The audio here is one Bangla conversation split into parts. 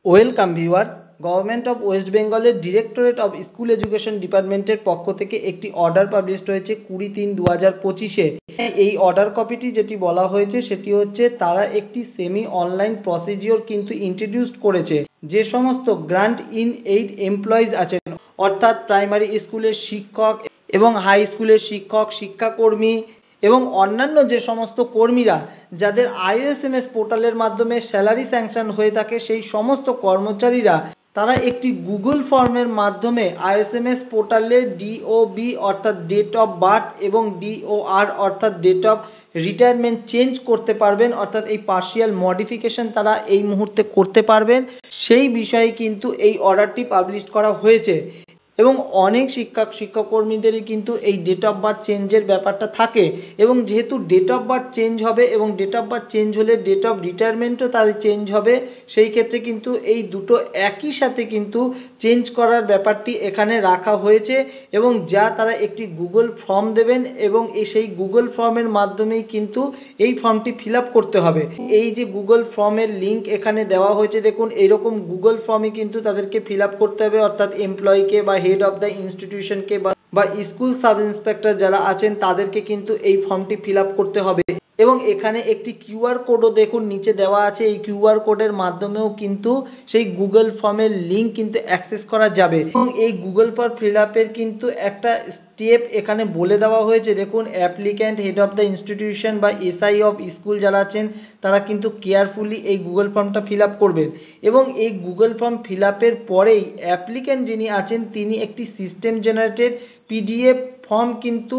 Welcome viewer. Government of West বেঙ্গলের ডিরেক্টরেট অফ স্কুল এডুকেশন ডিপার্টমেন্টের পক্ষ থেকে একটি অর্ডার পাবলিশড হয়েছে 20/3/2025-এ। এই অর্ডার কপিটি যেটি বলা হয়েছে সেটি হচ্ছে তারা একটি সেমি অনলাইন প্রসিডিওর কিন্তু ইন্ট্রোডিউস করেছে। যে সমস্ত গ্রান্ট ইন এইড এমপ্লয়িজ আছেন, অর্থাৎ প্রাইমারি স্কুলের শিক্ষক এবং হাই স্কুলের শিক্ষক, শিক্ষাকর্মী এবং অন্যান্য যে সমস্ত কর্মীরা যাদের ISMS পোর্টালের মাধ্যমে স্যালারি স্যাংশন হয়ে থাকে, সেই সমস্ত কর্মচারীরা তারা একটি গুগল ফর্মের মাধ্যমে ISMS পোর্টালে DOB অর্থাৎ ডেট অফ বার্থ এবং DOR অর্থাৎ ডেট অফ রিটায়ারমেন্ট চেঞ্জ করতে পারবেন, অর্থাৎ এই পার্শিয়াল মডিফিকেশন তারা এই মুহূর্তে করতে পারবেন। সেই বিষয়ে কিন্তু এই অর্ডারটি পাবলিশ করা হয়েছে এবং অনেক শিক্ষাকর্মীদেরই কিন্তু এই ডেট অফ বার্থ চেঞ্জের ব্যাপারটা থাকে এবং যেহেতু ডেট অফ বার্থ চেঞ্জ হবে এবং ডেট অফ বার্থ চেঞ্জ হলে ডেট অফ রিটায়ারমেন্টও তাদের চেঞ্জ হবে, সেই ক্ষেত্রে কিন্তু এই দুটো একই সাথে কিন্তু চেঞ্জ করার ব্যাপারটি এখানে রাখা হয়েছে এবং যা তারা একটি গুগল ফর্ম দেবেন এবং সেই গুগল ফর্মের মাধ্যমেই কিন্তু এই ফর্মটি ফিল আপ করতে হবে। এই যে গুগল ফর্মের লিঙ্ক এখানে দেওয়া হয়েছে, দেখুন এইরকম গুগল ফর্মে কিন্তু তাদেরকে ফিল আপ করতে হবে, অর্থাৎ এমপ্লয়িকে বা হেড অফ দ্য ইনস্টিটিউশনকে বা স্কুল সাব ইন্সপেক্টর যারা আছেন তাদেরকে কিন্তু এই ফর্মটি ফিল আপ করতে হবে এবং এখানে একটি কিউআর কোডও দেখুন নিচে দেওয়া আছে। এই কিউআর কোডের মাধ্যমেও কিন্তু সেই গুগল ফর্মের লিঙ্ক কিন্তু অ্যাক্সেস করা যাবে এবং এই গুগল ফর্ম ফিল আপের কিন্তু একটা স্টেপ এখানে বলে দেওয়া হয়েছে। দেখুন, applicant, head of the institution বা SI অফ স্কুল যারা আছেন তারা কিন্তু কেয়ারফুলি এই গুগল ফর্মটা ফিল আপ করবেন এবং এই গুগল ফর্ম ফিল আপের পরেই অ্যাপ্লিক্যান্ট যিনি আছেন তিনি একটি সিস্টেম জেনারেটেড PDF ফর্ম কিন্তু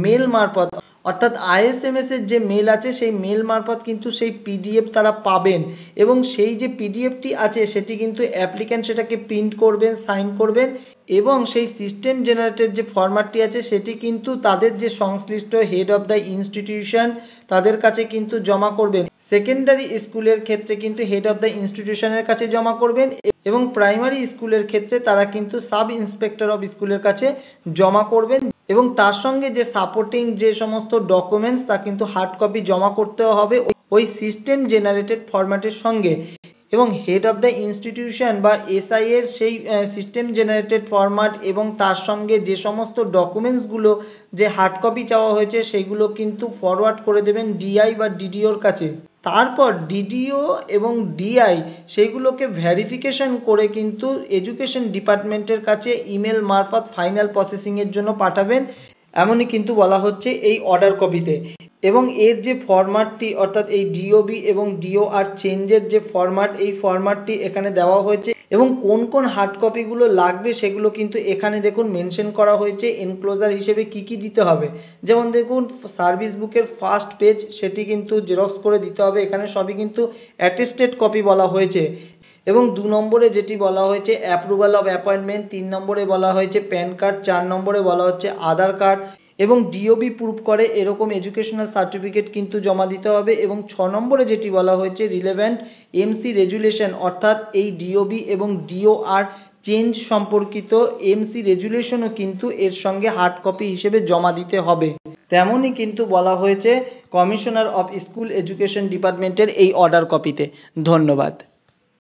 মেল মারফত, অর্থাৎ ISMS এর যে মেল আছে সেই মেল মারফত কিন্তু সেই PDF তারা পাবেন এবং সেই যে PDFটি আছে সেটি কিন্তু অ্যাপ্লিক্যান্ট সেটাকে প্রিন্ট করবেন, সাইন করবেন এবং সেই সিস্টেম জেনারেটেড যে ফরম্যাটটি আছে সেটি কিন্তু তাদের যে সংশ্লিষ্ট হেড অফ দ্য ইনস্টিটিউশন তাদের কাছে কিন্তু জমা করবেন। সেকেন্ডারি স্কুলের ক্ষেত্রে কিন্তু হেড অফ দ্য ইনস্টিটিউশনের কাছে জমা করবেন এবং প্রাইমারি স্কুলের ক্ষেত্রে তারা কিন্তু সাব ইন্সপেক্টর অফ স্কুলের কাছে জমা করবেন এবং তার সঙ্গে যে সাপোর্টিং যে সমস্ত ডকুমেন্টস তা কিন্তু হার্ড কপি জমা করতে হবে ওই সিস্টেম জেনারেটেড ফরম্যাটের সঙ্গে এবং হেড অফ দ্য ইনস্টিটিউশন বা SI এর সেই সিস্টেম জেনারেটেড ফরম্যাট এবং তার সঙ্গে যে সমস্ত ডকুমেন্টসগুলো যে হার্ড কপি চাওয়া হয়েছে সেইগুলো কিন্তু ফরওয়ার্ড করে দেবেন DI বা DDOর কাছে। তারপর DDO এবং DI সেইগুলোকে ভেরিফিকেশন করে কিন্তু এডুকেশন ডিপার্টমেন্টের কাছে ইমেল মারফত ফাইনাল প্রসেসিংয়ের জন্য পাঠাবেন, এমনই কিন্তু বলা হচ্ছে এই অর্ডার কপিতে। এবং এর যে ফরম্যাটটি অর্থাৎ এই DOB এবং DOR চেঞ্জের যে ফরম্যাট, এই ফরম্যাটটি এখানে দেওয়া হয়েছে এবং কোন কোন হার্ড কপিগুলো লাগবে সেগুলো কিন্তু এখানে দেখুন মেনশন করা হয়েছে এনক্লোজার হিসেবে কি কি দিতে হবে। যেমন দেখুন, সার্ভিস বুকের ফার্স্ট পেজ সেটি কিন্তু জেরক্স করে দিতে হবে, এখানে সবই কিন্তু অ্যাটেস্টেড কপি বলা হয়েছে এবং 2 নম্বরে যেটি বলা হয়েছে অ্যাপ্রুভাল অফ অ্যাপয়েন্টমেন্ট, 3 নম্বরে বলা হয়েছে প্যান কার্ড, 4 নম্বরে বলা হচ্ছে আধার কার্ড এবং DOB প্রুফ করে এরকম এডুকেশনাল সার্টিফিকেট কিন্তু জমা দিতে হবে এবং 6 নম্বরে যেটি বলা হয়েছে রিলেভেন্ট MC রেজুলেশন, অর্থাৎ এই DOB এবং DOR চেঞ্জ সম্পর্কিত MC রেজুলেশনও কিন্তু এর সঙ্গে হার্ড কপি হিসেবে জমা দিতে হবে। তেমনই কিন্তু বলা হয়েছে কমিশনার অফ স্কুল এডুকেশন ডিপার্টমেন্টের এই অর্ডার কপিতে। ধন্যবাদ।